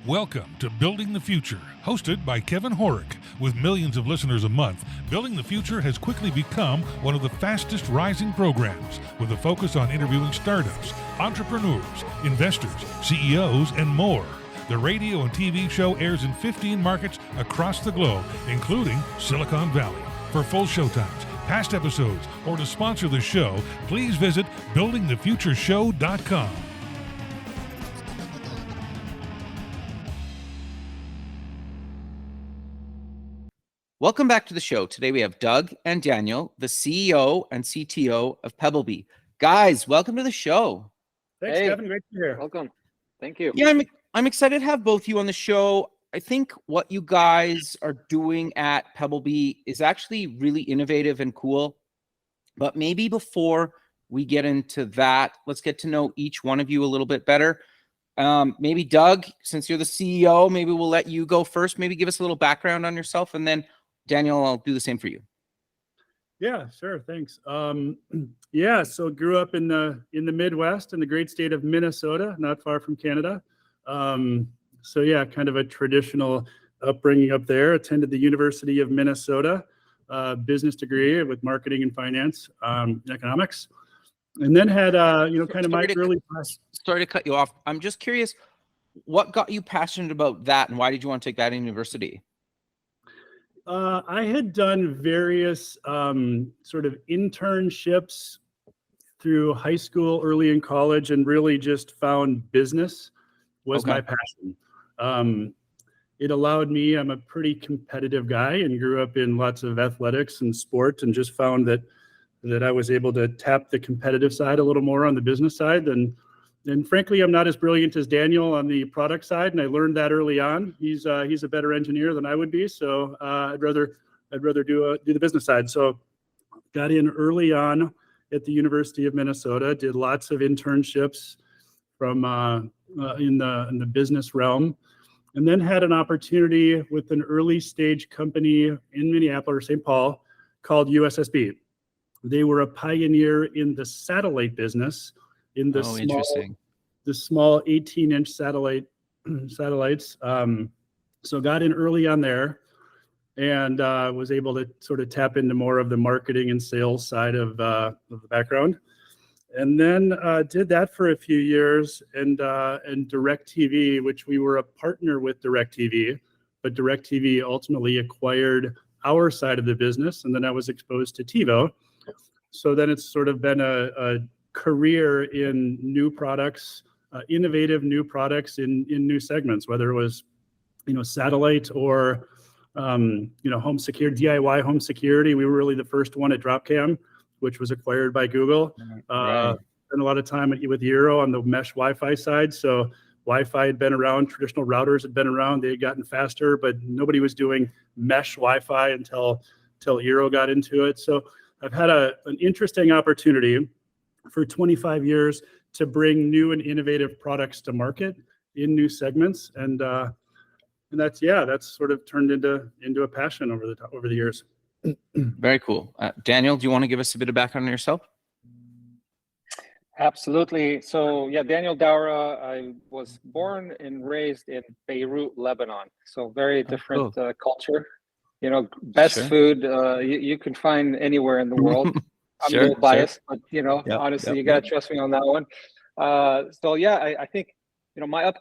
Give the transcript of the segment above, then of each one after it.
Welcome to Building the Future, hosted by Kevin Horick. With millions of listeners a month, Building the Future has quickly become one of the fastest rising programs, with a focus on interviewing startups, entrepreneurs, investors, CEOs, and more. The radio and TV show airs in 15 markets across the globe, including Silicon Valley. For full showtimes, past episodes, or to sponsor the show, please visit buildingthefutureshow.com. Welcome back to the show. Today we have Doug and Daniel, the CEO and CTO of Pebblebee. Guys, welcome to the show. Thanks, Kevin. Great to be here. Welcome. Thank you. Yeah, I'm excited to have both you on the show. I think what you guys are doing at Pebblebee is actually really innovative and cool. But maybe before we get into that, let's get to know each one of you a little bit better. Maybe Doug, since you're the CEO, maybe we'll let you go first. Maybe give us a little background on yourself, and then Daniel, I'll do the same for you. Yeah, sure. Thanks. So grew up in the Midwest in the great state of Minnesota, not far from Canada. Kind of a traditional upbringing up there. Attended the University of Minnesota, business degree with marketing and finance, economics, and then had my early. Sorry to cut you off. I'm just curious, what got you passionate about that, and why did you want to take that in university? I had done various sort of internships through high school, early in college, and really just found business was my passion. It allowed me, I'm a pretty competitive guy and grew up in lots of athletics and sport, and just found that I was able to tap the competitive side a little more on the business side. And frankly, I'm not as brilliant as Daniel on the product side, and I learned that early on. He's a better engineer than I would be, so I'd rather do the business side. So got in early on at the University of Minnesota, did lots of internships from in the business realm, and then had an opportunity with an early stage company in Minneapolis or St. Paul called USSB. They were a pioneer in the satellite business. In the small 18-inch satellites. So got in early on there, and was able to sort of tap into more of the marketing and sales side of the background. And then did that for a few years, and DirecTV, which we were a partner with DirecTV, but DirecTV ultimately acquired our side of the business, and then I was exposed to TiVo. So then it's sort of been a career in new products, innovative new products in new segments, whether it was, satellite or, home security, DIY home security. We were really the first one at Dropcam, which was acquired by Google. Right. Spent a lot of time with Eero on the mesh Wi-Fi side. So Wi-Fi had been around, traditional routers had been around, they had gotten faster, but nobody was doing mesh Wi-Fi until Eero got into it. So I've had an interesting opportunity for 25 years to bring new and innovative products to market in new segments, and that's sort of turned into a passion over the years. Very cool. Daniel, do you want to give us a bit of background on yourself? Absolutely. So Daniel Daura. I was born and raised in Beirut, Lebanon. So very different culture. Best food you can find anywhere in the world. I'm a little biased, but honestly, you gotta trust me on that one. I think my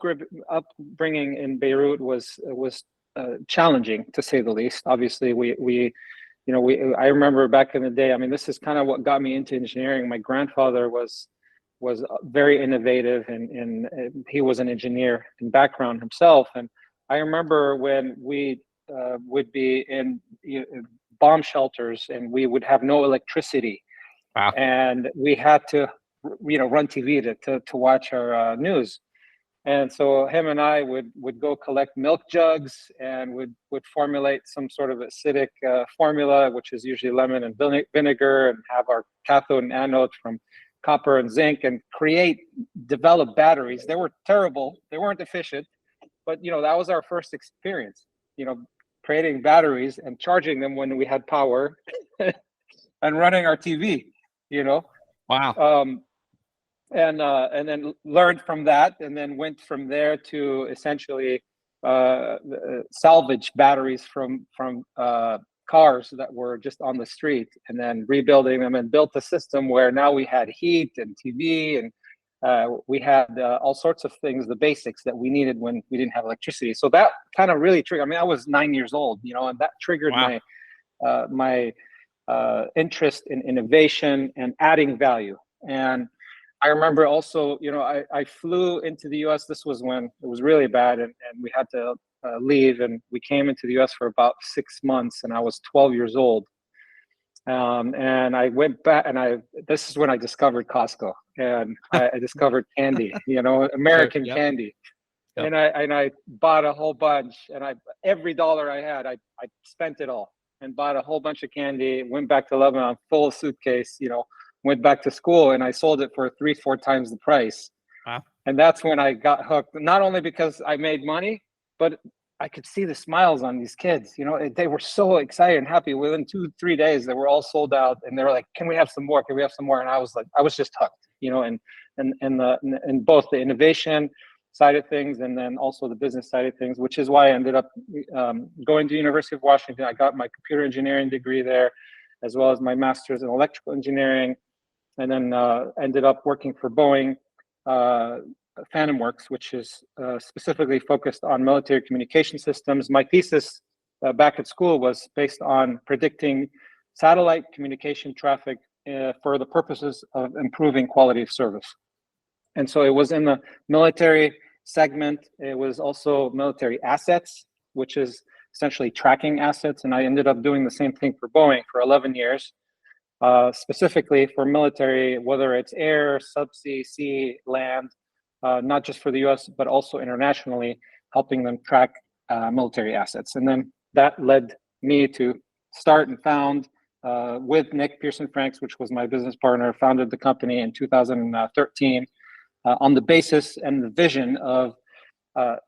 upbringing in Beirut was challenging, to say the least. Obviously, I remember back in the day. I mean, this is kind of what got me into engineering. My grandfather was very innovative, and he was an engineer in background himself. And I remember when we would be in bomb shelters, and we would have no electricity. Wow. And we had to run TV to watch our news. And so him and I would go collect milk jugs, and would formulate some sort of acidic formula, which is usually lemon and vinegar, and have our cathode and anode from copper and zinc, and develop batteries. They were terrible. They weren't efficient, but that was our first experience, creating batteries and charging them when we had power and running our TV, Wow. and then learned from that, and then went from there to essentially salvage batteries from cars that were just on the street, and then rebuilding them, and built a system where now we had heat and TV, and we had all sorts of things, the basics that we needed when we didn't have electricity. So that kind of really triggered. I mean, I was 9 years old, and that triggered my interest in innovation and adding value. And I remember also, I flew into the US. This was when it was really bad, and we had to leave, and we came into the US for about 6 months, and I was 12 years old. And I went back, and this is when I discovered Costco, and I discovered candy, American candy. Yep. And I bought a whole bunch, and every dollar I had, I spent it all, and bought a whole bunch of candy, went back to Lebanon, full suitcase, went back to school, and I sold it for 3-4 times the price. Wow. And that's when I got hooked, not only because I made money, but I could see the smiles on these kids. They were so excited and happy. Within 2-3 days, they were all sold out, and they were like, "Can we have some more? Can we have some more?" And I was like, I was just hooked, and both the innovation side of things, and then also the business side of things, which is why I ended up going to University of Washington. I got my computer engineering degree there, as well as my master's in electrical engineering, and then ended up working for Boeing, Phantom Works, which is specifically focused on military communication systems. My thesis back at school was based on predicting satellite communication traffic for the purposes of improving quality of service. And so it was in the military segment. It was also military assets, which is essentially tracking assets. And I ended up doing the same thing for Boeing for 11 years, specifically for military, whether it's air, subsea, sea, land, not just for the US, but also internationally, helping them track military assets. And then that led me to start and found with Nick Pearson-Franks, which was my business partner, founded the company in 2013 on the basis and the vision of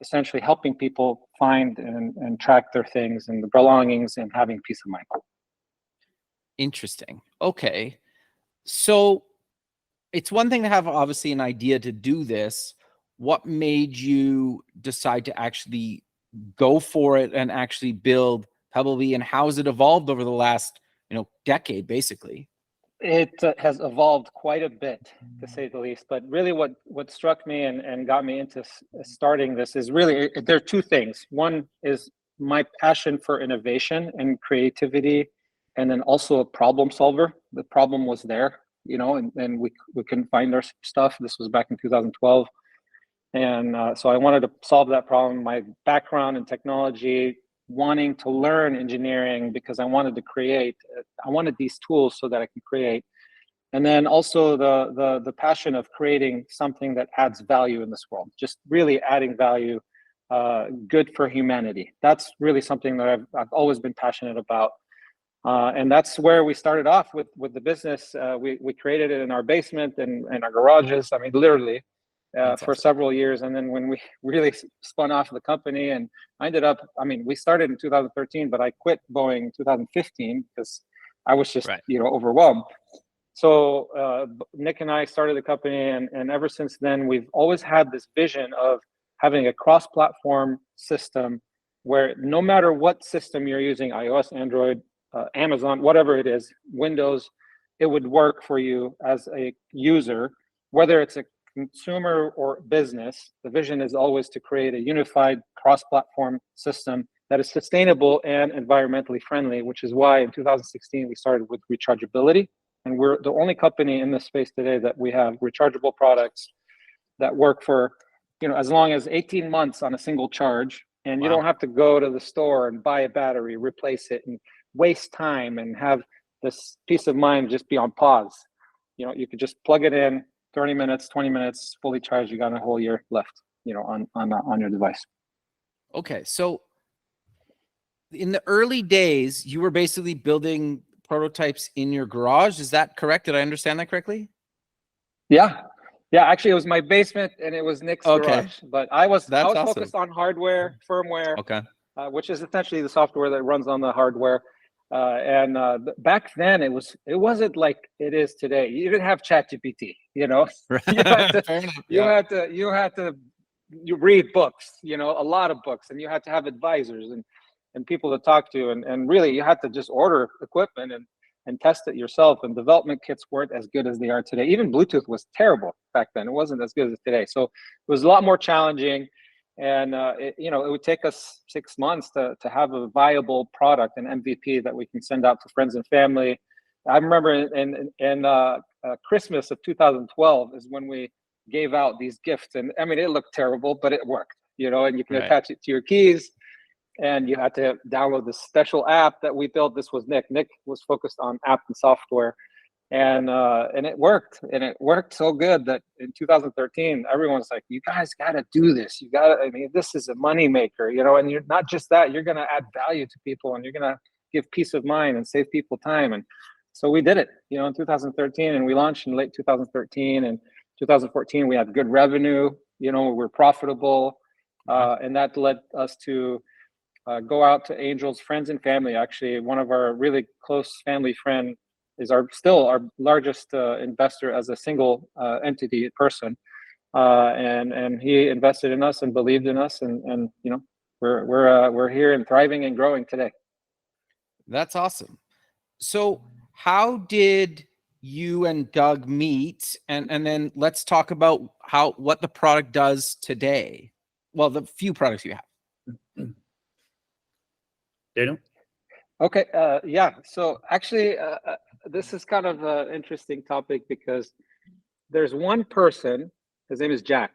essentially helping people find and track their things and the belongings and having peace of mind. Interesting. Okay. So it's one thing to have obviously an idea to do this. What made you decide to actually go for it and actually build Pebblebee, and how has it evolved over the last, decade, basically? It has evolved quite a bit, to say the least. But really what struck me and got me into starting this is really, there are two things. One is my passion for innovation and creativity, and then also a problem solver. The problem was there, and we couldn't find our stuff. This was back in 2012. And so I wanted to solve that problem. My background in technology, wanting to learn engineering because I wanted to create. I wanted these tools so that I can create. And then also the passion of creating something that adds value in this world, just really adding value, good for humanity. That's really something that I've always been passionate about. And that's where we started off with the business. We created it in our basement and our garages. I mean, literally. For several years. And then when we really spun off the company, and I ended up, we started in 2013, but I quit Boeing in 2015 because I was just, overwhelmed. So Nick and I started the company, and ever since then, we've always had this vision of having a cross-platform system where no matter what system you're using, iOS, Android, Amazon, whatever it is, Windows, it would work for you as a user, whether it's a consumer or business. The vision is always to create a unified cross-platform system that is sustainable and environmentally friendly, which is why in 2016 we started with rechargeability. And we're the only company in this space today that we have rechargeable products that work for, as long as 18 months on a single charge. And you don't have to go to the store and buy a battery, replace it, and waste time and have this peace of mind just be on pause. You could just plug it in, 30 minutes, 20 minutes, fully charged. You got a whole year left, on your device. Okay. So in the early days, you were basically building prototypes in your garage. Is that correct? Did I understand that correctly? Yeah. Actually, it was my basement and it was Nick's garage, but I was awesome. Focused on hardware, firmware, okay, which is essentially the software that runs on the hardware. Back then it wasn't like it is today. You didn't have ChatGPT, you know. You had to, Fair enough. you Yeah. had to you read books, you know, a lot of books, and you had to have advisors and people to talk to, and really you had to just order equipment and test it yourself. And development kits weren't as good as they are today. Even Bluetooth was terrible back then. It wasn't as good as today. So it was a lot more challenging. And you know, it would take us 6 months to have a viable product, an MVP that we can send out to friends and family. I remember in Christmas of 2012 is when we gave out these gifts, and I mean, it looked terrible, but it worked, you know. And you can attach it to your keys, and you had to download this special app that we built. This was Nick. Nick was focused on app and software, and it worked, and it worked so good that in 2013 everyone's like, you guys got to do this. You got to, I mean, this is a money maker, you know. And you're not just that, you're going to add value to people, and you're going to give peace of mind and save people time. And so we did it, you know, in 2013, and we launched in late 2013. And 2014 we had good revenue, you know, we're profitable, and that led us to go out to angels, friends and family. Actually, one of our really close family friend is still our largest investor as a single entity person, and he invested in us and believed in us, and you know, we're here and thriving and growing today. That's awesome. So how did you and Doug meet? And then let's talk about what the product does today. Well, the few products you have. Daniel? Okay. Yeah. So actually, this is kind of an interesting topic because there's one person, his name is Jack,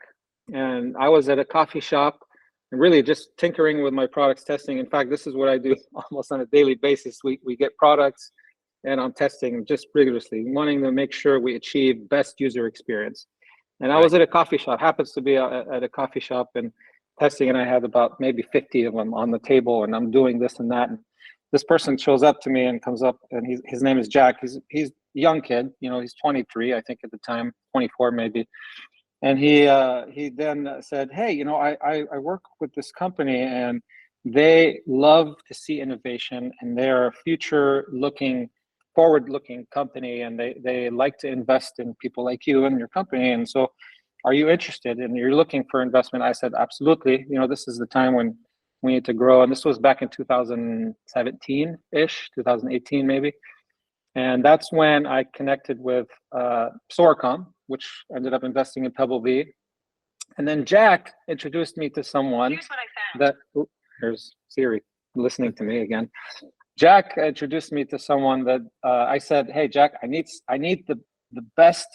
and I was at a coffee shop and really just tinkering with my products, testing. In fact, this is what I do almost on a daily basis. We get products, and I'm testing just rigorously, wanting to make sure we achieve best user experience. And I was at a coffee shop, happens to be at a coffee shop, and testing, and I had about maybe 50 of them on the table, and I'm doing this and that. And this person shows up to me and comes up, and his name is Jack. He's a young kid, you know, he's 23, I think at the time, 24 maybe. And he then said, hey, you know, I work with this company, and they love to see innovation, and they're a forward-looking company, and they like to invest in people like you and your company. And so are you interested? And you're looking for investment? I said, absolutely. You know, this is the time when we need to grow. And this was back in 2017-ish, 2018 maybe. And that's when I connected with Sorcom, which ended up investing in Pebblebee. And then Jack introduced me to someone here's Siri listening to me again. Jack introduced me to someone that I said, hey, Jack, I need the best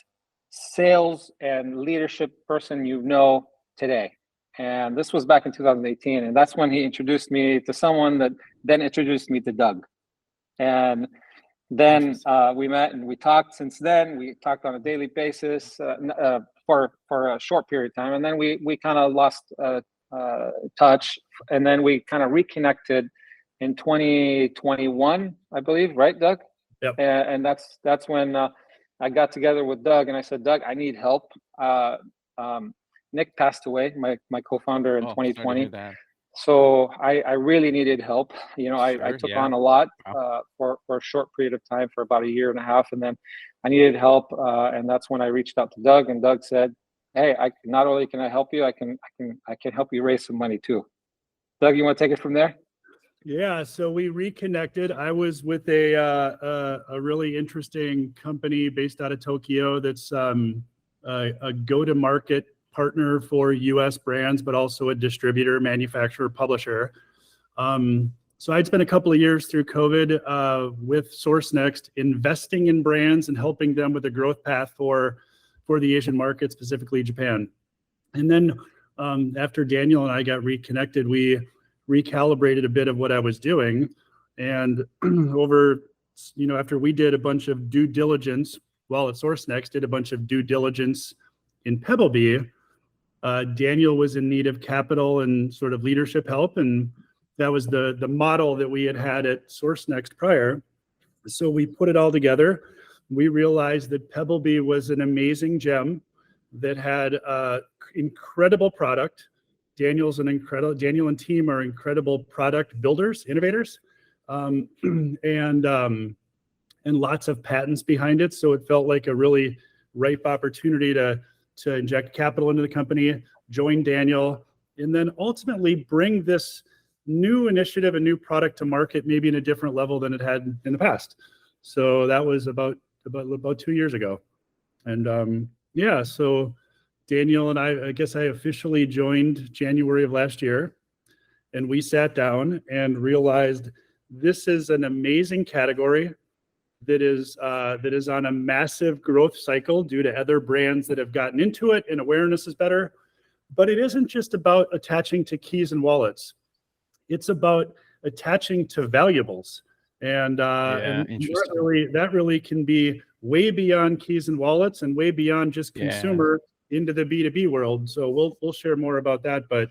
sales and leadership person you know today. And this was back in 2018. And that's when he introduced me to someone that then introduced me to Doug. And then we met and we talked. Since then, we talked on a daily basis for a short period of time. And then we kind of lost touch. And then we kind of reconnected in 2021, I believe, right, Doug? Yep. And that's when I got together with Doug, and I said, Doug, I need help. Nick passed away, my co-founder, in 2020. So I really needed help. You know, I took on a lot for a short period of time, for about a year and a half, and then I needed help, and that's when I reached out to Doug, and Doug said, hey, not only can I help you, I can help you raise some money too. Doug, you want to take it from there? Yeah, so we reconnected. I was with a really interesting company based out of Tokyo that's a go-to-market partner for U.S. brands, but also a distributor, manufacturer, publisher. So I'd spent a couple of years through COVID with SourceNext, investing in brands and helping them with a growth path for the Asian market, specifically Japan. And then after Daniel and I got reconnected, we recalibrated a bit of what I was doing. And after we did a bunch of due diligence, at SourceNext did a bunch of due diligence in Pebblebee, Daniel was in need of capital and sort of leadership help. And that was the model that we had at SourceNext prior. So we put it all together. We realized that Pebblebee was an amazing gem that had incredible product. Daniel and team are incredible product builders, innovators. um, and lots of patents behind it. So it felt like a really ripe opportunity to inject capital into the company, join Daniel, and then ultimately bring this new initiative, a new product to market, maybe in a different level than it had in the past. So that was about 2 years ago. And yeah, so Daniel and I guess I officially joined January of last year, and we sat down and realized this is an amazing category that is on a massive growth cycle due to other brands that have gotten into it, and awareness is better. But it isn't just about attaching to keys and wallets. It's about attaching to valuables. And that really can be way beyond keys and wallets and way beyond just consumer into the B2B world. So we'll share more about that. But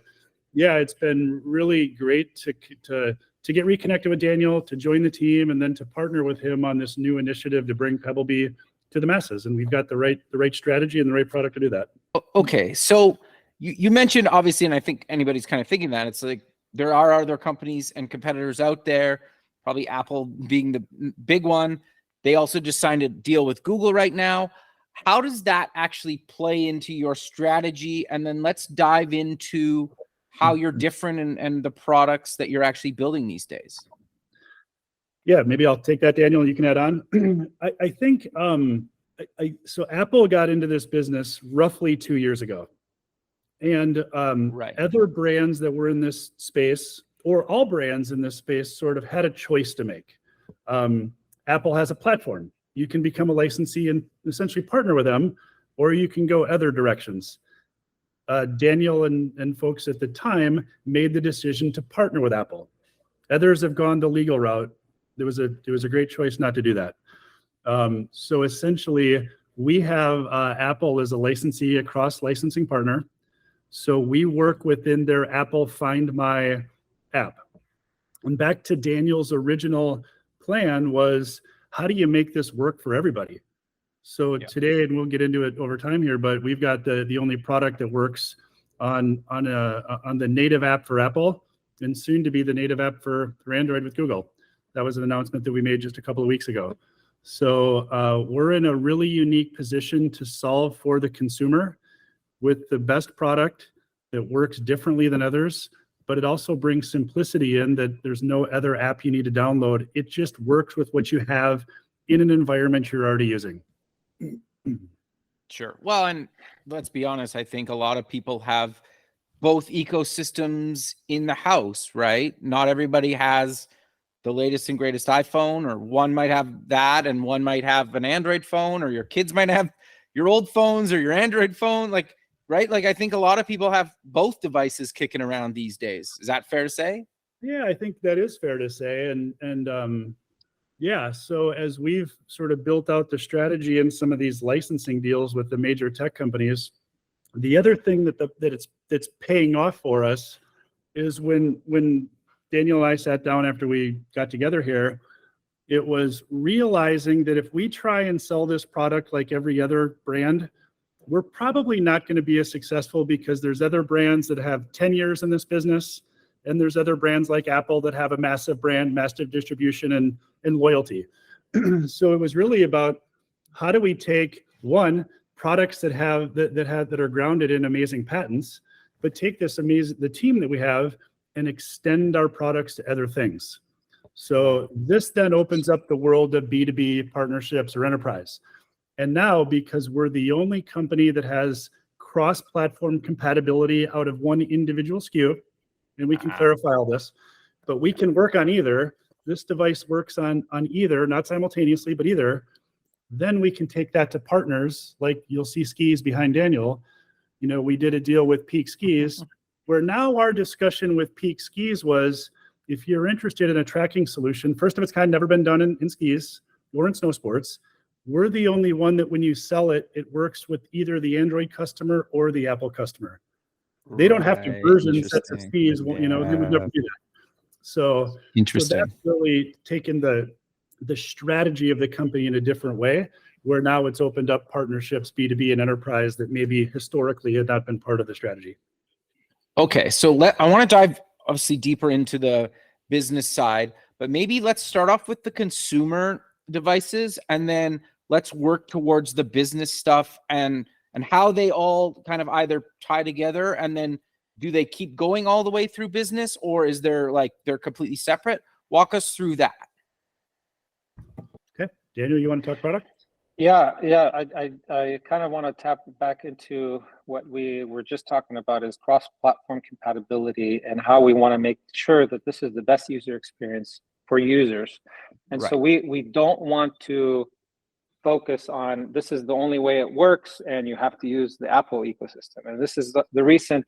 yeah, it's been really great to get reconnected with Daniel, to join the team, and then to partner with him on this new initiative to bring Pebblebee to the masses. And we've got the right strategy and the right product to do that. Okay, so you mentioned, obviously, and I think anybody's kind of thinking that, it's like there are other companies and competitors out there, probably Apple being the big one. They also just signed a deal with Google right now. How does that actually play into your strategy? And then let's dive into how you're different and the products that you're actually building these days. Yeah, maybe I'll take that, Daniel. You can add on. I think so Apple got into this business roughly 2 years ago. And other brands that were in this space, or all brands in this space, sort of had a choice to make. Apple has a platform. You can become a licensee and essentially partner with them, or you can go other directions. Daniel and folks at the time made the decision to partner with Apple. Others have gone the legal route. It was a great choice not to do that. So essentially, we have Apple as a licensee, a cross-licensing partner. So we work within their Apple Find My app. And back to Daniel's original plan was, how do you make this work for everybody? So today, and we'll get into it over time here, but we've got the only product that works on the native app for Apple, and soon to be the native app for Android with Google. That was an announcement that we made just a couple of weeks ago. So we're in a really unique position to solve for the consumer with the best product that works differently than others, but it also brings simplicity in that there's no other app you need to download. It just works with what you have in an environment you're already using. Sure. Well, and let's be honest, I think a lot of people have both ecosystems in the house, right? Not everybody has the latest and greatest iPhone, or one might have that and one might have an Android phone, or your kids might have your old phones or your Android phone. Like, right? Like, I think a lot of people have both devices kicking around these days. Is that fair to say? Yeah, I think that is fair to say. And yeah, so as we've sort of built out the strategy in some of these licensing deals with the major tech companies, the other thing that's paying off for us is when Daniel and I sat down after we got together here, it was realizing that if we try and sell this product like every other brand, we're probably not going to be as successful, because there's other brands that have 10 years in this business, and there's other brands like Apple that have a massive brand, massive distribution, and loyalty. So it was really about, how do we take products that are grounded in amazing patents, but take the team that we have and extend our products to other things. So this then opens up the world of B2B partnerships or enterprise. And now, because we're the only company that has cross-platform compatibility out of one individual SKU, and we can clarify all this, but we can work on either. This device works on either, not simultaneously, but either. Then we can take that to partners, like you'll see skis behind Daniel. You know, we did a deal with Peak Skis, where now our discussion with Peak Skis was, if you're interested in a tracking solution, first of its kind, never been done in skis or in snow sports, we're the only one that when you sell it, it works with either the Android customer or the Apple customer. They don't have to version sets of skis, you know, they would never do that. So that's really taken the strategy of the company in a different way, where now it's opened up partnerships, B2B and enterprise, that maybe historically had not been part of the strategy. Okay, so I want to dive obviously deeper into the business side, but maybe let's start off with the consumer devices, and then let's work towards the business stuff and how they all kind of either tie together, and then do they keep going all the way through business, or is there like they're completely separate? Walk us through that. Okay, Daniel, you want to talk product? Yeah, I kind of want to tap back into what we were just talking about, is cross-platform compatibility and how we want to make sure that this is the best user experience for users. And so we don't want to focus on this is the only way it works and you have to use the Apple ecosystem. And this is the recent,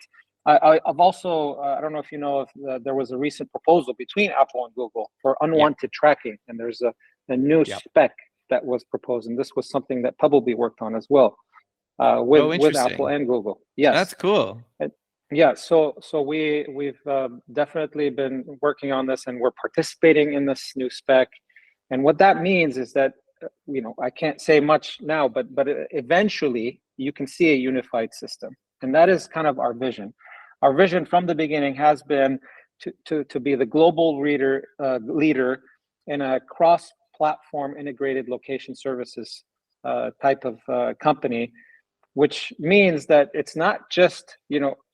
I've also, I don't know if you know, if there was a recent proposal between Apple and Google for unwanted tracking. And there's a new spec that was proposed, and this was something that Pebblebee worked on as well, with Apple and Google. Yes, that's cool. Yeah, so we've definitely been working on this, and we're participating in this new spec. And what that means is that I can't say much now, but eventually you can see a unified system, and that is kind of our vision. Our vision from the beginning has been to be the global leader in a cross-platform integrated location services type of company, which means that it's not just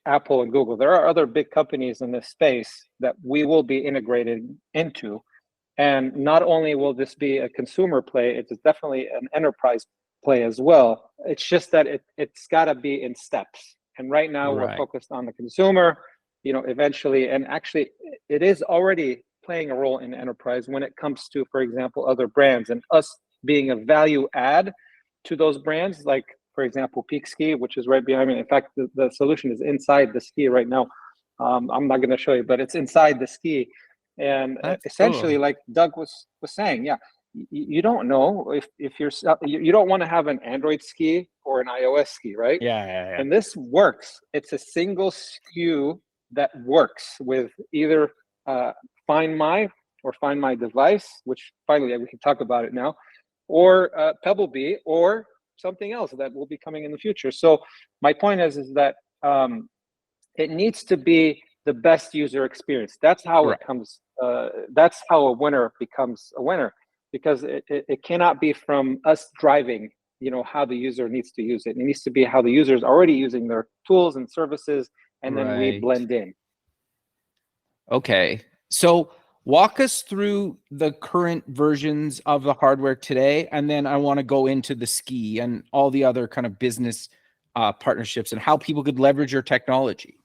Apple and Google. There are other big companies in this space that we will be integrated into. And not only will this be a consumer play, it's definitely an enterprise play as well. It's just that it's got to be in steps. And right now we're focused on the consumer, eventually. And actually, it is already playing a role in enterprise when it comes to, for example, other brands, and us being a value add to those brands, like, for example, Peak Ski, which is right behind me. In fact, the solution is inside the ski right now. I'm not going to show you, but it's inside the ski. And essentially, cool. Like Doug was saying, you don't know if you don't want to have an Android ski or an iOS ski, right? Yeah. And this works. It's a single SKU that works with either Find My or Find My Device, which finally we can talk about it now, or Pebblebee, or something else that will be coming in the future. So my point is that it needs to be the best user experience. That's how it comes. That's how a winner becomes a winner, because it cannot be from us driving, how the user needs to use it. It needs to be how the user is already using their tools and services, and then we blend in. Okay, so walk us through the current versions of the hardware today, and then I want to go into the ski and all the other kind of business partnerships and how people could leverage your technology.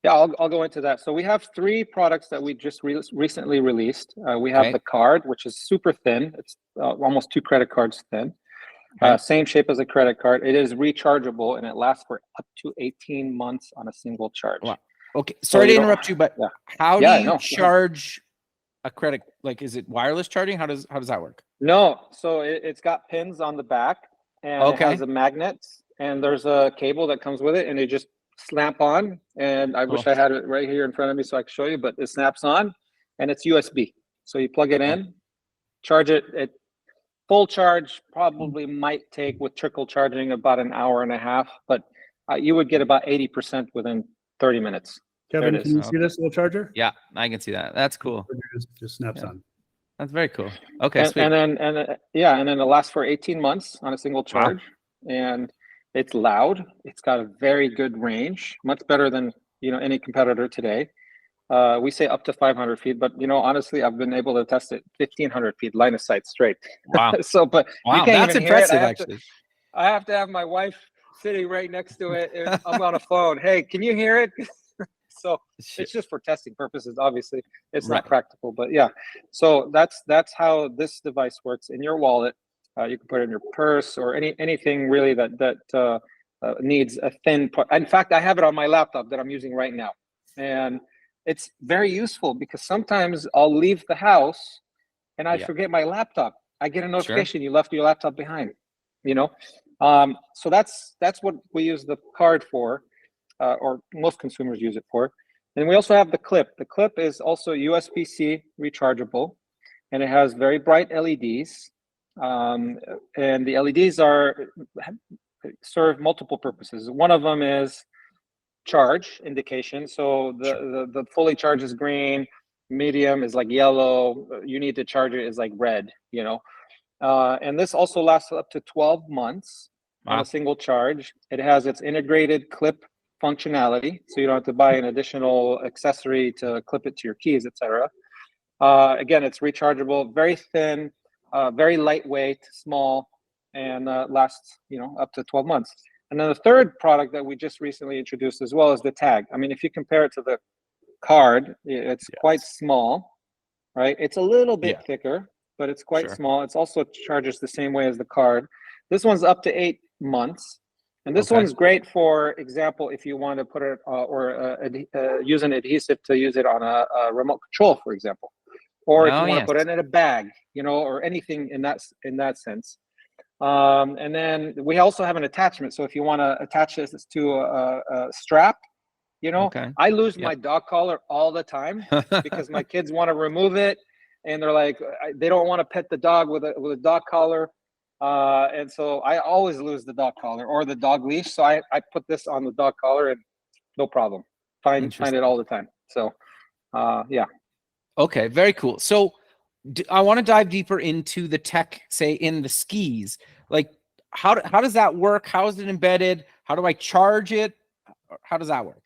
Yeah, I'll go into that. So we have 3 products that we just recently released. We have the card, which is super thin. It's almost 2 credit cards thin. Same shape as a credit card. It is rechargeable, and it lasts for up to 18 months on a single charge. Wow. Okay, sorry to interrupt you, but how do you charge a credit? Like, is it wireless charging? How does that work? No, so it's got pins on the back, and it has a magnet, and there's a cable that comes with it, and it just snap on. And I wish I had it right here in front of me so I could show you, but it snaps on, and it's USB. So you plug it in, charge it. Full charge probably might take, with trickle charging, about an hour and a half, but you would get about 80% within 30 minutes. Kevin, can you see this little charger? Yeah, I can see that. That's cool. Just snaps on. That's very cool. Okay, and then it lasts for 18 months on a single charge. Wow. And it's loud. It's got a very good range, much better than any competitor today. We say up to 500 feet, but honestly, I've been able to test it 1,500 feet line of sight straight. Wow. So, but you can't that's even impressive, hear it. actually. I have to have my wife sitting right next to it. I'm on a phone. Hey, can you hear it? So it's just for testing purposes. Obviously, it's not practical, but yeah. So that's how this device works in your wallet. You can put it in your purse or anything really that needs a thin part. In fact, I have it on my laptop that I'm using right now, and it's very useful because sometimes I'll leave the house and I forget my laptop. I get a notification you left your laptop behind. So that's what we use the card for. Or most consumers use it for. And we also have the clip. The clip is also USB-C rechargeable, and it has very bright LEDs. And the LEDs serve multiple purposes. One of them is charge indication. So the fully charged is green, medium is like yellow, you need to charge it is like red, you know. And this also lasts up to 12 months on Wow. a single charge. It has its integrated clip functionality, so you don't have to buy an additional accessory to clip it to your keys, etc. Again, it's rechargeable, very thin, very lightweight, small, and lasts, you know, up to 12 months. And then the third product that we just recently introduced as well is the tag. I mean, if you compare it to the card, it's quite small, right? It's a little bit thicker, but it's quite small. It's also charges the same way as the card. This one's up to 8 months. And this one's great, for example, if you want to put it use an adhesive to use it on a remote control, for example, or if you want to put it in a bag, you know, or anything in that sense. And then we also have an attachment. So if you want to attach this to a strap, you know, I lose my dog collar all the time because my kids want to remove it, and they're like, they don't want to pet the dog with a dog collar. And so I always lose the dog collar or the dog leash. So I put this on the dog collar and no problem. Find it all the time. So, yeah. Okay, very cool. So I want to dive deeper into the tech, say in the skis. Like how does that work? How is it embedded? How do I charge it? How does that work?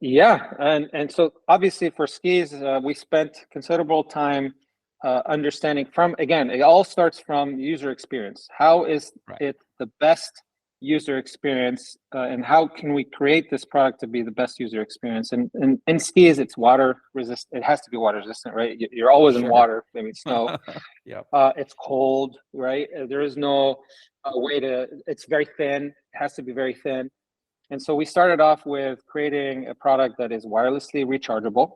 Yeah, and so obviously for skis, we spent considerable time understanding from, again, it all starts from user experience. How is it the best user experience, and how can we create this product to be the best user experience? And in skis, it's water resistant. It has to be water resistant, right? You're always in water, maybe snow. It's cold, right? There is no way to, it's very thin. It has to be very thin. And so we started off with creating a product that is wirelessly rechargeable.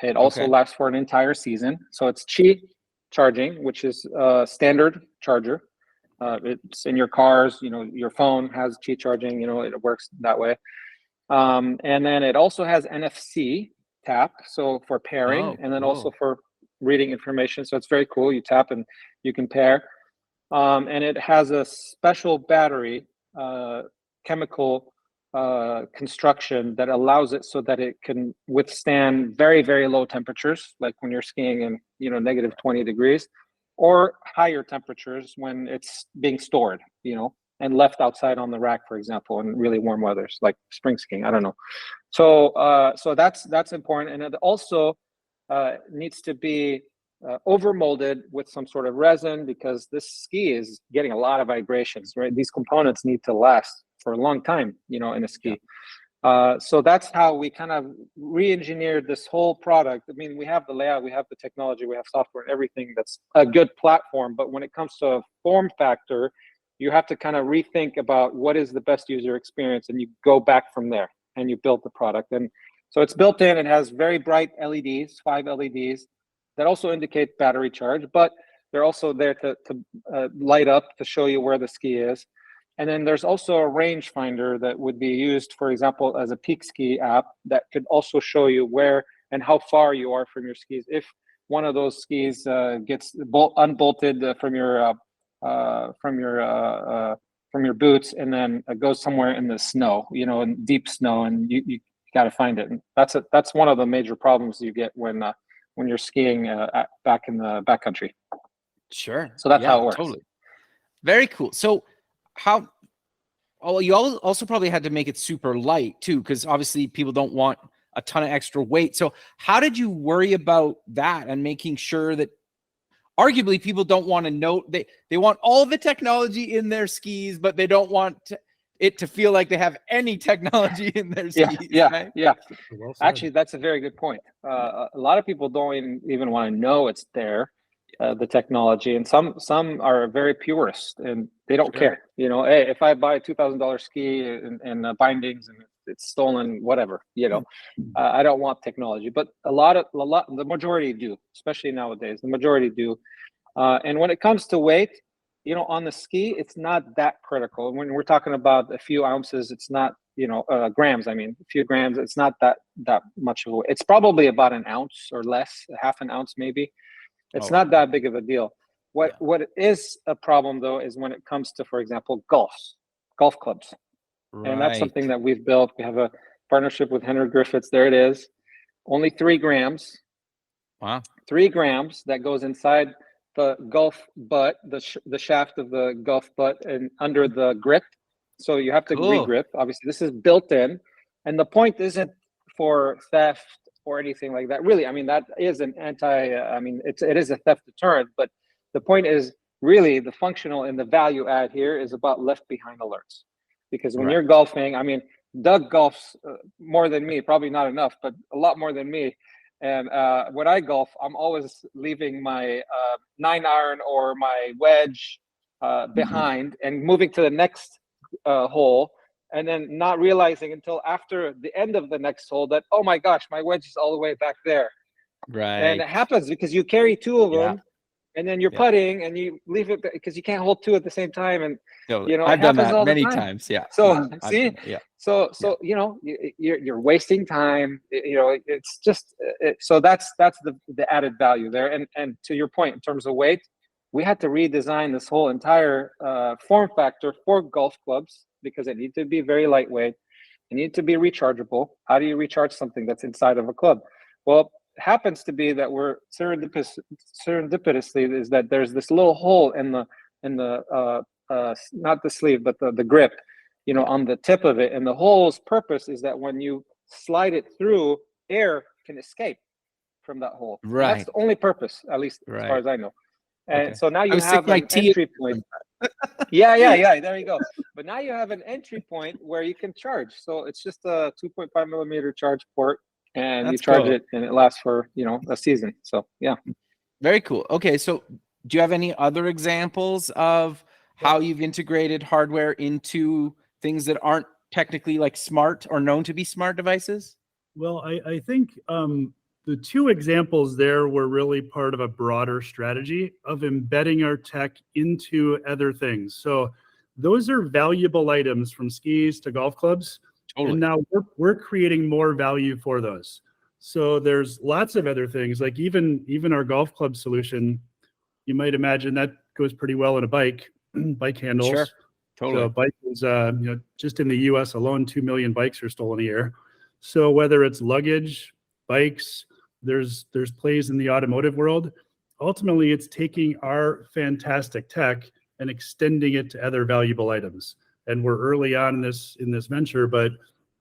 It also lasts for an entire season. So it's Qi charging, which is a standard charger. It's in your cars, you know, your phone has Qi charging, you know, it works that way. And then it also has NFC tap, so for pairing, and then also for reading information. So it's very cool. You tap and you can pair. And it has a special battery, chemical construction that allows it so that it can withstand very, very low temperatures, like when you're skiing in, you know, negative 20 degrees, or higher temperatures when it's being stored, you know, and left outside on the rack, for example, in really warm weathers like spring skiing. I don't know. So so that's important. And it also needs to be over molded with some sort of resin, because this ski is getting a lot of vibrations, right? These components need to last for a long time, you know, in a ski. So that's how we kind of re-engineered this whole product. I mean, we have the layout, we have the technology, we have software and everything that's a good platform. But when it comes to a form factor, you have to kind of rethink about what is the best user experience, and you go back from there and you build the product. And so it's built in, it has very bright LEDs, 5 LEDs that also indicate battery charge, but they're also there to light up to show you where the ski is. And then there's also a rangefinder that would be used, for example, as a peak ski app that could also show you where and how far you are from your skis. If one of those skis gets unbolted from your boots and then goes somewhere in the snow, you know, in deep snow, and you got to find it. And that's one of the major problems you get when you're skiing back in the backcountry. Sure. So that's how it works. Totally. Very cool. So you also probably had to make it super light too, because obviously people don't want a ton of extra weight. So how did you worry about that and making sure that arguably people don't want to know, they want all the technology in their skis, but they don't want it to feel like they have any technology in their skis. Yeah. Well, actually, that's a very good point. A lot of people don't even want to know it's there. The technology, and some are very purist and they don't care. You know, hey, if I buy a $2,000 ski and bindings and it's stolen, whatever, you know, I don't want technology. But the majority do, especially nowadays. The majority do. And when it comes to weight, you know, on the ski, it's not that critical. When we're talking about a few ounces, it's not, you know, grams. I mean, a few grams. It's not that much of a weight. It's probably about an ounce or less, half an ounce maybe. It's not that big of a deal. What is a problem though is when it comes to, for example, golf clubs. And that's something that we've built. We have a partnership with Henry Griffiths. There it is. Only 3 grams. Wow. 3 grams that goes inside the golf butt, the shaft of the golf butt, and under the grip. So you have to Cool. regrip. Obviously, this is built in, and the point isn't for theft or anything like that. Really, I mean, that is an it is a theft deterrent, but the point is really the functional and the value add here is about left behind alerts. Because when you're golfing, I mean, Doug golfs more than me, probably not enough, but a lot more than me. And when I golf, I'm always leaving my 9-iron or my wedge behind and moving to the next hole, and then not realizing until after the end of the next hole that, oh my gosh, my wedge is all the way back there. Right. And it happens because you carry 2 of them, and then you're putting and you leave it because you can't hold 2 at the same time. And you know, I've done that many times. Yeah. So see, so you know, you're wasting time. You know, it's just so that's the added value there. And to your point, in terms of weight, we had to redesign this whole entire form factor for golf clubs because it needed to be very lightweight. It needed to be rechargeable. How do you recharge something that's inside of a club? Well, it happens to be that we're serendipitously is that there's this little hole in the not the sleeve, but the grip, you know, on the tip of it. And the hole's purpose is that when you slide it through, air can escape from that hole. Right. And that's the only purpose, at least as far as I know. And so now you have an entry point. Yeah, there you go. But now you have an entry point where you can charge. So it's just a 2.5 millimeter charge port, and you charge it, and it lasts for, you know, a season. So yeah. Very cool. Okay, so do you have any other examples of how you've integrated hardware into things that aren't technically like smart or known to be smart devices? Well, I think the 2 examples there were really part of a broader strategy of embedding our tech into other things. So those are valuable items from skis to golf clubs. Totally. And now we're creating more value for those. So there's lots of other things, like even our golf club solution, you might imagine that goes pretty well in a bike handles. Sure. Totally. So bike is, you know, just in the US alone, 2 million bikes are stolen a year. So whether it's luggage, bikes, there's plays in the automotive world. Ultimately, it's taking our fantastic tech and extending it to other valuable items. And we're early on in this venture, but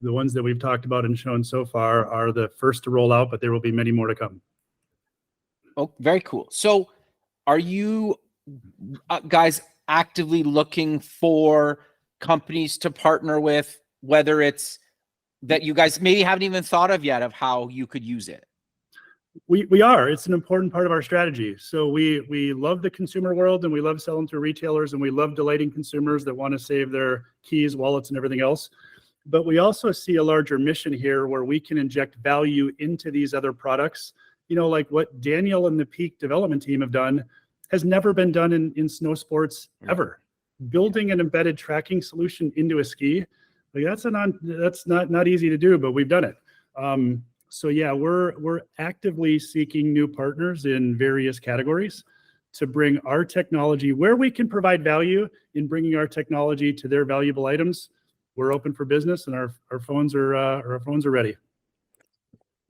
the ones that we've talked about and shown so far are the first to roll out, but there will be many more to come. Oh, very cool. So are you guys actively looking for companies to partner with, whether it's that you guys maybe haven't even thought of yet of how you could use it? We are. It's an important part of our strategy. So we love the consumer world, and we love selling through retailers, and we love delighting consumers that want to save their keys, wallets, and everything else. But we also see a larger mission here where we can inject value into these other products. You know, like what Daniel and the Peak development team have done has never been done in snow sports ever. Building an embedded tracking solution into a ski, like that's not easy to do, but we've done it. So yeah, we're actively seeking new partners in various categories to bring our technology where we can provide value in bringing our technology to their valuable items. We're open for business, and our phones are ready.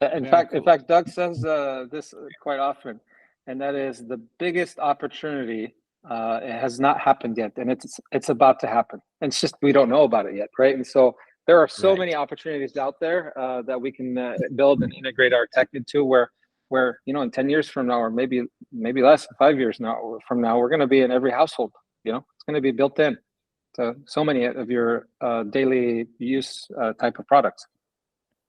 In fact, Doug says this quite often, and that is the biggest opportunity. It has not happened yet, and it's about to happen. And it's just we don't know about it yet, right? And so there are so many opportunities out there that we can build and integrate our tech into, where you know, in 10 years from now, or maybe less, 5 years from now, we're going to be in every household. You know, it's going to be built in to so many of your daily use type of products.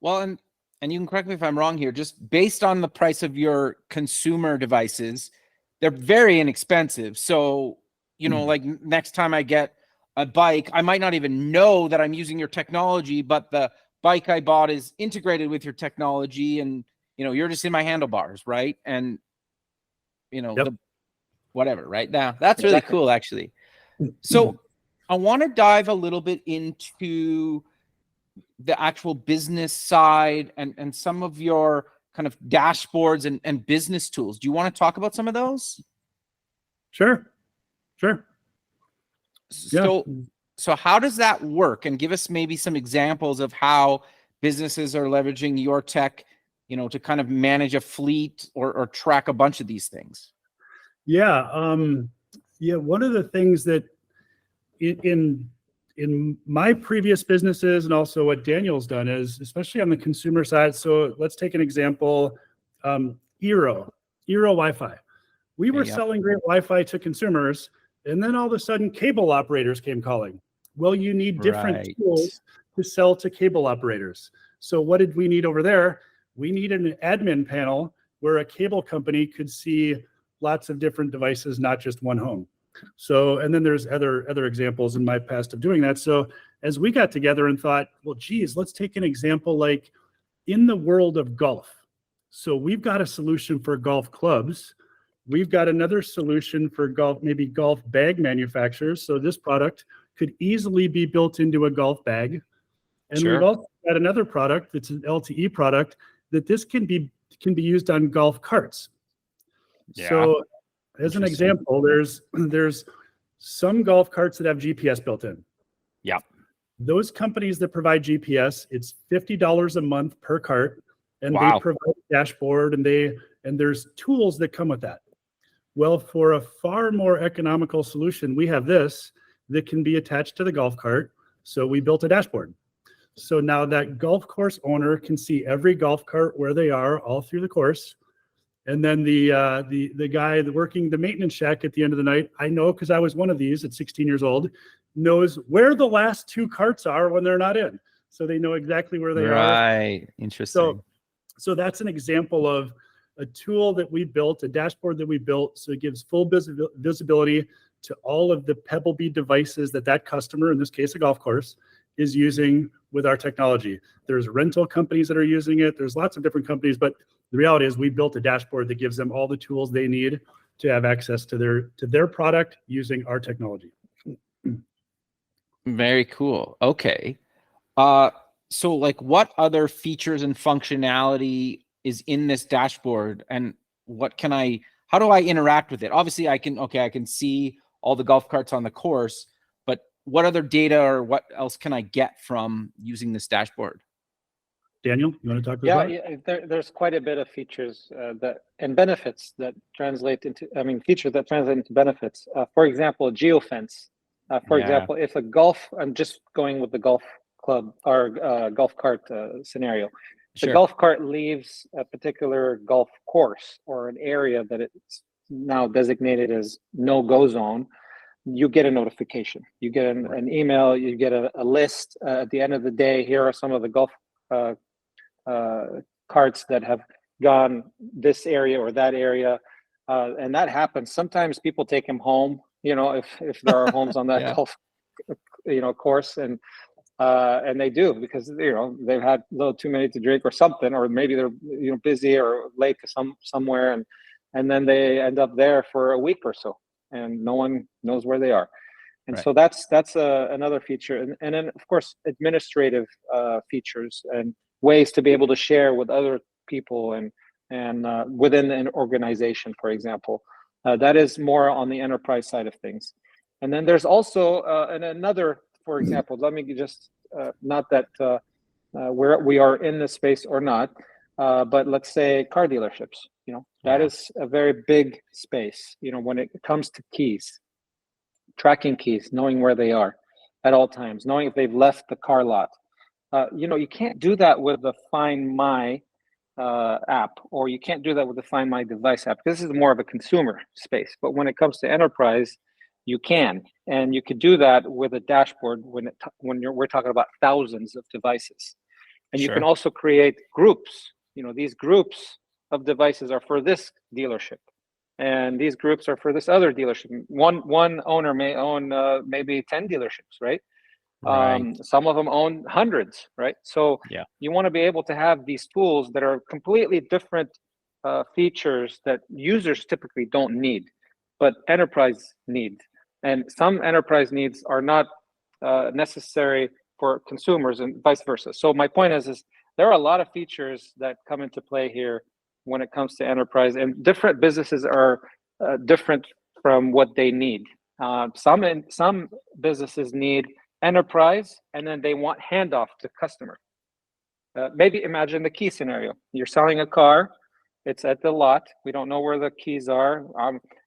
Well, and you can correct me if I'm wrong here, just based on the price of your consumer devices, they're very inexpensive. So, you know, like next time I get a bike, I might not even know that I'm using your technology, but the bike I bought is integrated with your technology, and, you know, you're just in my handlebars, right? And, you know, whatever, right? Now, that's really cool, actually. So I want to dive a little bit into the actual business side and some of your kind of dashboards and business tools. Do you want to talk about some of those? Sure. So how does that work? And give us maybe some examples of how businesses are leveraging your tech, to kind of manage a fleet or track a bunch of these things? Yeah. One of the things that in my previous businesses and also what Daniel's done is, especially on the consumer side. So let's take an example, Eero Wi-Fi. We were selling great Wi-Fi to consumers, and then all of a sudden cable operators came calling. Well, you need different tools to sell to cable operators. So what did we need over there? We needed an admin panel where a cable company could see lots of different devices, not just one home. So, and then there's other examples in my past of doing that. So as we got together and thought, well, geez, let's take an example like in the world of golf. So we've got a solution for golf clubs. We've got another solution for maybe golf bag manufacturers. So this product could easily be built into a golf bag. And we've also got another product that's an LTE product that this can be used on golf carts. Yeah. So as an example, there's some golf carts that have GPS built in. Yeah. Those companies that provide GPS, it's $50 a month per cart, and they provide a dashboard, and there's tools that come with that. Well, for a far more economical solution, we have this that can be attached to the golf cart. So we built a dashboard. So now that golf course owner can see every golf cart where they are all through the course. And then the guy working the maintenance shack at the end of the night, I know because I was one of these at 16 years old, knows where the last two carts are when they're not in. So they know exactly where they are. Right. Interesting. So that's an example of a tool that we built, a dashboard that we built. So it gives full visibility to all of the Pebblebee devices that customer, in this case, a golf course, is using with our technology. There's rental companies that are using it. There's lots of different companies, but the reality is we built a dashboard that gives them all the tools they need to have access to their product using our technology. Very cool. Okay. So like what other features and functionality is in this dashboard, and how do I interact with it? Obviously I can see all the golf carts on the course, but what other data or what else can I get from using this dashboard? Daniel, you want to talk about it? Yeah, there's quite a bit of features and benefits that translate into, features that translate into benefits. For example, geofence. For example, if I'm just going with the golf club or golf cart scenario. The golf cart leaves a particular golf course or an area that it's now designated as no-go zone, you get a notification. You get an email, you get a list at the end of the day. Here are some of the golf carts that have gone this area or that area. And that happens. Sometimes people take them home, if there are homes on that golf course, and they do because they've had a little too many to drink or something, or maybe they're busy or late to somewhere, and then they end up there for a week or so, and no one knows where they are. And so that's another feature, and then of course administrative features and ways to be able to share with other people and within an organization, for example. That is more on the enterprise side of things. And then there's also another, for example, let me just, not that where we are in this space or not, but let's say car dealerships, that is a very big space, when it comes to keys, tracking keys, knowing where they are at all times, knowing if they've left the car lot. You can't do that with the Find My app, or you can't do that with the Find My Device app. This is more of a consumer space, but when it comes to enterprise, you can, and you could do that with a dashboard when we're talking about thousands of devices. And you can also create groups. These groups of devices are for this dealership, and these groups are for this other dealership. One owner may own maybe 10 dealerships, right? Some of them own hundreds, right? So you want to be able to have these tools that are completely different features that users typically don't need, but enterprise need. And some enterprise needs are not necessary for consumers, and vice versa. So my point is there are a lot of features that come into play here when it comes to enterprise, and different businesses are different from what they need. Some businesses need enterprise, and then they want handoff to customer. maybe imagine the key scenario. You're selling a car, it's at the lot. We don't know where the keys are.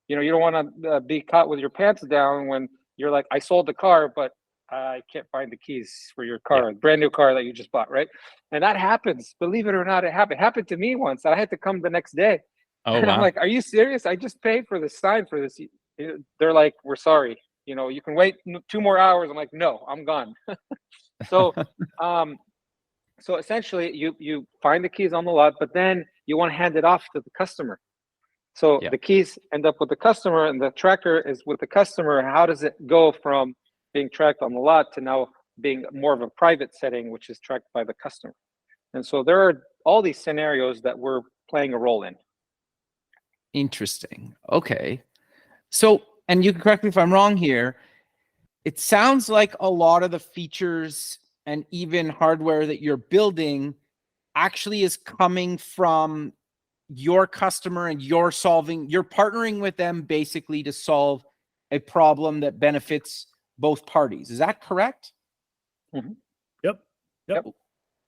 You don't want to be caught with your pants down when you're like, I sold the car, but I can't find the keys for your car, brand new car that you just bought, right? And that happens. Believe it or not, it happened. It happened to me once. I had to come the next day. Oh, and wow. I'm like, are you serious? I just paid for the sign for this. They're like, we're sorry. You can wait 2 more hours. I'm like, no, I'm gone. So, so essentially, you find the keys on the lot, but then you want to hand it off to the customer. So the keys end up with the customer, and the tracker is with the customer. How does it go from being tracked on the lot to now being more of a private setting, which is tracked by the customer? And so there are all these scenarios that we're playing a role in. Interesting. Okay. So, and you can correct me if I'm wrong here. It sounds like a lot of the features and even hardware that you're building actually is coming from your customer, and you're partnering with them basically to solve a problem that benefits both parties. Is that correct? Mm-hmm. Yep.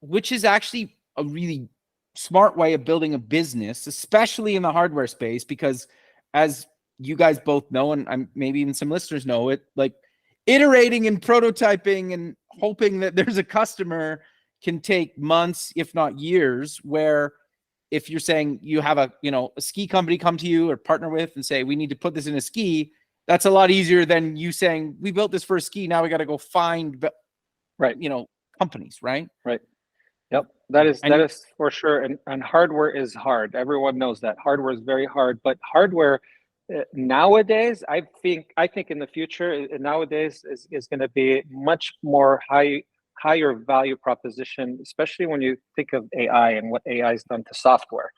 Which is actually a really smart way of building a business, especially in the hardware space, because as you guys both know, and maybe even some listeners know it, like iterating and prototyping and hoping that there's a customer can take months, if not years, where if you're saying you have a ski company come to you or partner with and say, we need to put this in a ski, that's a lot easier than you saying, we built this for a ski. Now we got to go find, companies, right? Right. Yep. That is for sure. And hardware is hard. Everyone knows that hardware is very hard, but hardware nowadays, I think in the future, nowadays is going to be much more higher value proposition, especially when you think of AI and what AI has done to software.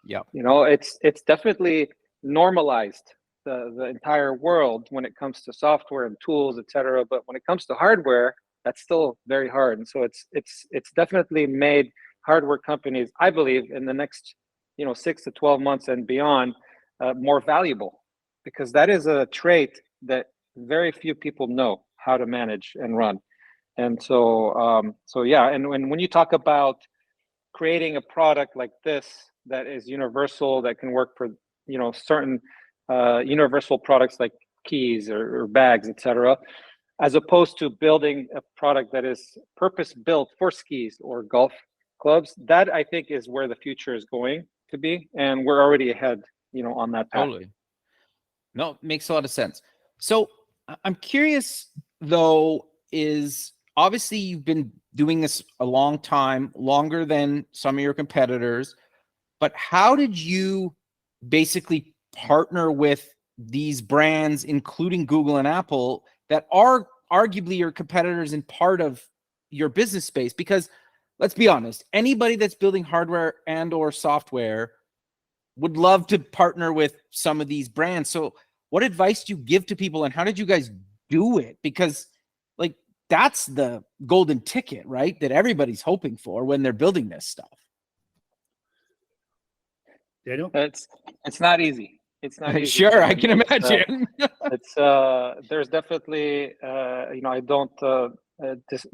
Yeah. It's definitely normalized the entire world when it comes to software and tools, etc. But when it comes to hardware, that's still very hard. And so it's definitely made hardware companies, I believe, in the next 6 to 12 months and beyond, more valuable, because that is a trait that very few people know how to manage and run. And so yeah, and when you talk about creating a product like this that is universal, that can work for certain universal products like keys or bags, etc., as opposed to building a product that is purpose built for skis or golf clubs, that I think is where the future is going to be, and we're already ahead on that path. Totally. No, it makes a lot of sense. So I'm curious though, is obviously you've been doing this a long time, longer than some of your competitors, but how did you basically partner with these brands, including Google and Apple, that are arguably your competitors in part of your business space? Because let's be honest, anybody that's building hardware and or software would love to partner with some of these brands. So what advice do you give to people, and how did you guys do it? Because that's the golden ticket, right? That everybody's hoping for when they're building this stuff. Daniel? It's not easy. It's not easy. Sure, I can imagine. It's there's definitely I don't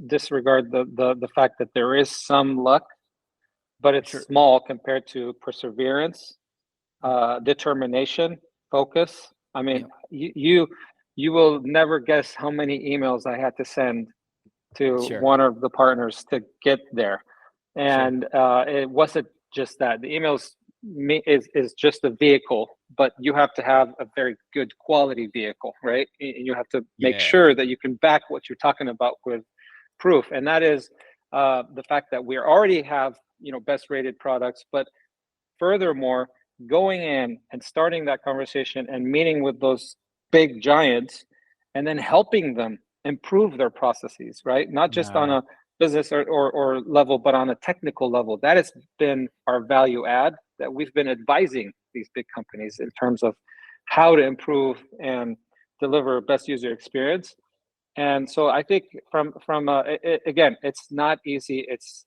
disregard the fact that there is some luck, but it's small compared to perseverance, determination, focus. I mean, you will never guess how many emails I had to send to one of the partners to get there. And it wasn't just that. The emails is just a vehicle, but you have to have a very good quality vehicle, right? And you have to make sure that you can back what you're talking about with proof. And that is the fact that we already have, best rated products, but furthermore, going in and starting that conversation and meeting with those big giants and then helping them improve their processes, right? Not just on a business or level, but on a technical level. That has been our value add, that we've been advising these big companies in terms of how to improve and deliver best user experience. And so I think from again, it's not easy. It's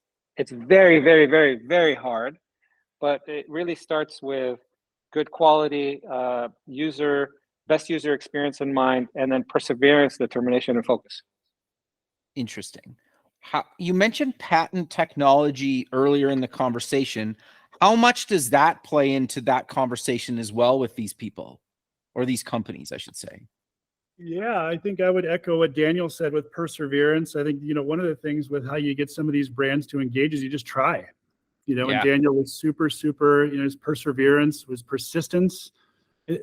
very, very, very, very hard, but it really starts with good quality best user experience in mind, and then perseverance, determination, and focus. Interesting. You mentioned patent technology earlier in the conversation. How much does that play into that conversation as well with these people, or these companies, I should say? Yeah, I think I would echo what Daniel said with perseverance. I think, one of the things with how you get some of these brands to engage is you just try, and Daniel was super, his perseverance was persistence.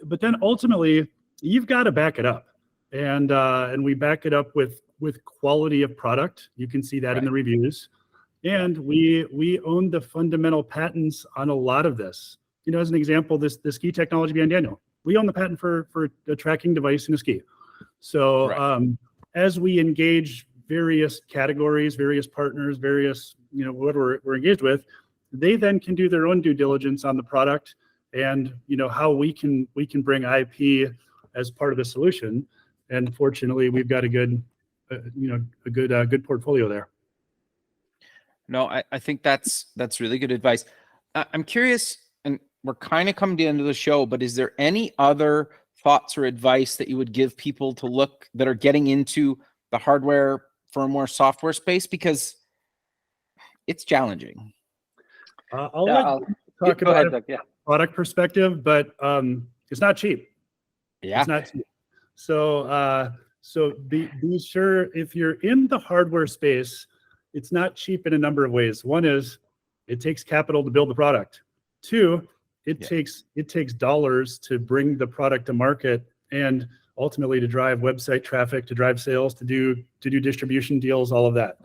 But then ultimately, you've got to back it up. And we back it up with quality of product. You can see that in the reviews. And we own the fundamental patents on a lot of this. As an example, the ski technology behind Daniel, we own the patent for a tracking device in a ski. So as we engage various categories, various partners, various, whatever we're engaged with, they then can do their own due diligence on the product and, how we can bring IP as part of the solution. And fortunately, we've got a good portfolio there. No, I think that's really good advice. I'm curious, and we're kind of coming to the end of the show, but is there any other thoughts or advice that you would give people that are getting into the hardware, firmware, software space? Because it's challenging. I'll talk about product perspective, but it's not cheap. Yeah. It's not cheap. So be sure, if you're in the hardware space, it's not cheap in a number of ways. One is it takes capital to build the product. Two, it takes dollars to bring the product to market and ultimately to drive website traffic, to drive sales, to do distribution deals, all of that.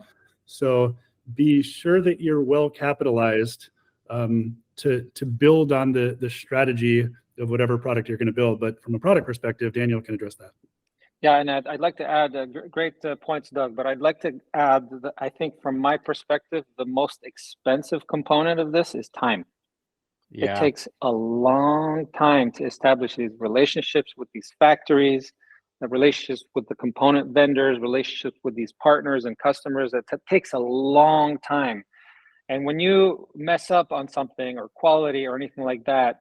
So be sure that you're well capitalized to build on the strategy of whatever product you're going to build. But from a product perspective, Daniel can address that. Yeah, and I'd like to add great points, Doug, but I'd like to add that I think from my perspective, the most expensive component of this is time. Yeah. It takes a long time to establish these relationships with these factories, the relationships with the component vendors, relationships with these partners and customers. That takes a long time. And when you mess up on something or quality or anything like that,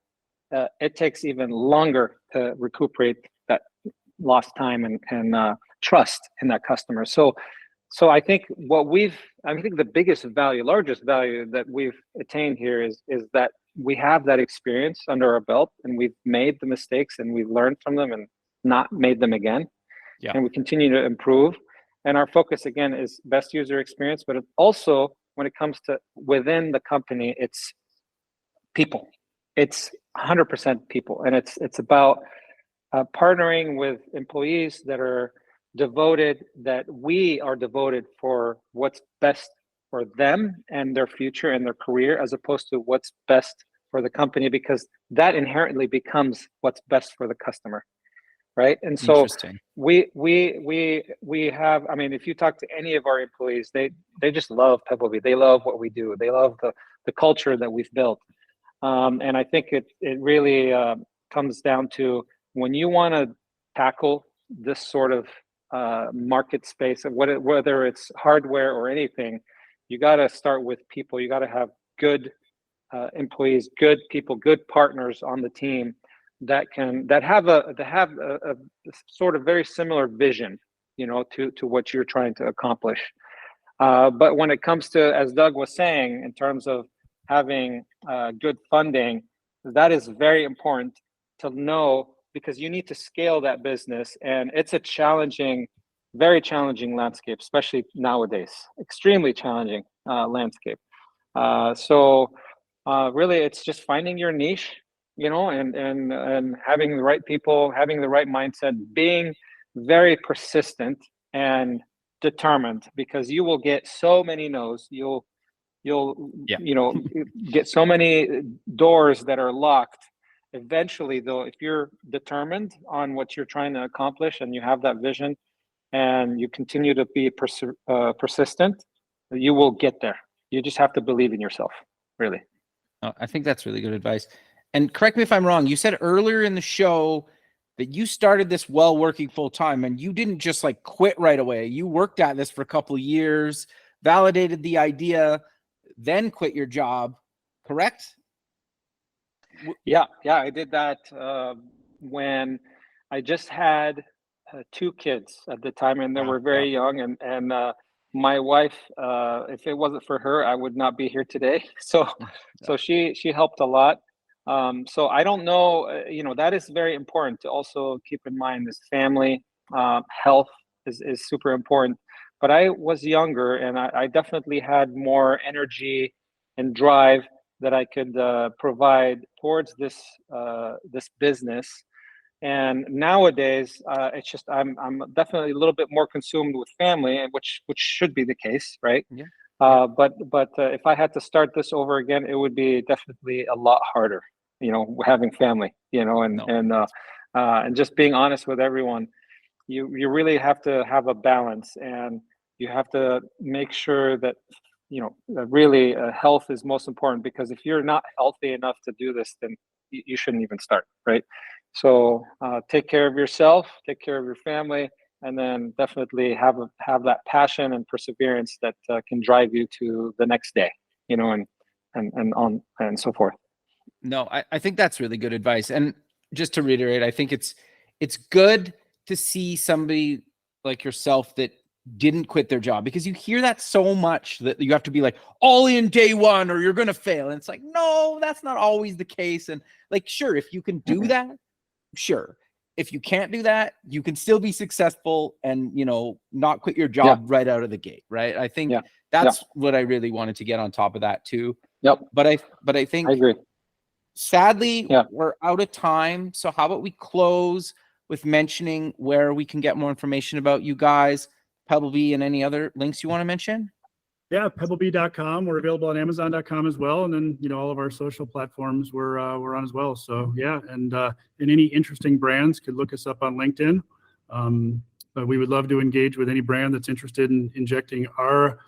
it takes even longer to recuperate that lost time and trust in that customer. So I think the biggest value, largest value that we've attained here is that we have that experience under our belt, and we've made the mistakes and we've learned from them and not made them again. Yeah. And we continue to improve. And our focus again is best user experience, but also when it comes to within the company, it's people. It's 100% people, and it's about partnering with employees that are devoted, that we are devoted for what's best for them and their future and their career, as opposed to what's best for the company, because that inherently becomes what's best for the customer, right? And so we have, I mean, if you talk to any of our employees, they just love Pebblebee. They love what we do. They love the culture that we've built. And I think it really comes down to, when you want to tackle this sort of market space, whether it's hardware or anything, you got to start with people. You got to have good employees, good people, good partners on the team that have a sort of very similar vision, to what you're trying to accomplish. But when it comes to, as Doug was saying, in terms of having good funding, that is very important to know, because you need to scale that business, and it's a challenging, very challenging landscape, especially nowadays. Extremely challenging landscape. So really, it's just finding your niche, and having the right people, having the right mindset, being very persistent and determined, because you will get so many no's. You'll get so many doors that are locked. Eventually, though, if you're determined on what you're trying to accomplish and you have that vision and you continue to be persistent, you will get there. You just have to believe in yourself, really. I think that's really good advice. And correct me if I'm wrong, you said earlier in the show that you started this while working full time, and you didn't just like quit right away. You worked at this for a couple of years, validated the idea, then quit your job, correct? Yeah, I did that when I just had 2 kids at the time, and they were very young, and my wife, if it wasn't for her, I would not be here today. So she helped a lot. So I don't know, that is very important to also keep in mind. This family health is super important. But I was younger, and I definitely had more energy and drive that I could provide towards this business. And nowadays, it's just I'm definitely a little bit more consumed with family, which should be the case, right? Yeah. But if I had to start this over again, it would be definitely a lot harder. Having family, and just being honest with everyone, you really have to have a balance, and you have to make sure that that really health is most important, because if you're not healthy enough to do this, then you shouldn't even start, right? So take care of yourself, take care of your family, and then definitely have that passion and perseverance that can drive you to the next day, and on and so forth. No, I think that's really good advice. And just to reiterate, I think it's good to see somebody like yourself that didn't quit their job, because you hear that so much, that you have to be like all in day one or you're going to fail. And it's like, no, that's not always the case. And like, sure, if you can do that, sure. If you can't do that, you can still be successful and, not quit your job right out of the gate. Right. I think that's what I really wanted to get on top of that too. Yep. But I think I agree. Sadly, we're out of time. So how about we close with mentioning where we can get more information about you guys, Pebblebee, and any other links you want to mention? Yeah, pebblebee.com. We're available on amazon.com as well. And then, all of our social platforms we're on as well. So yeah, and any interesting brands could look us up on LinkedIn. But we would love to engage with any brand that's interested in injecting our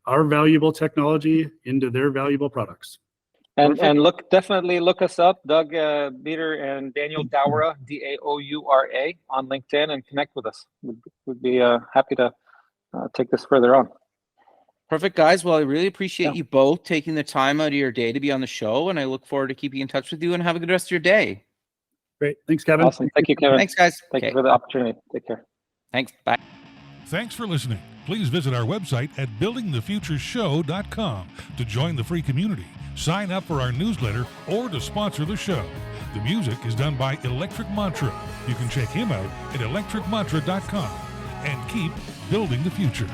valuable technology into their valuable products. And definitely look us up, Doug Beater and Daniel Daura, Daura, on LinkedIn, and connect with us. We'd be happy to take this further on. Perfect, guys. Well, I really appreciate you both taking the time out of your day to be on the show, and I look forward to keeping in touch with you, and have a good rest of your day. Great. Thanks, Kevin. Awesome. Thank you, Kevin. Thanks, guys. Thank you for the opportunity. Take care. Thanks. Bye. Thanks for listening. Please visit our website at buildingthefutureshow.com to join the free community, sign up for our newsletter, or to sponsor the show. The music is done by Electric Mantra. You can check him out at electricmantra.com, and keep building the future.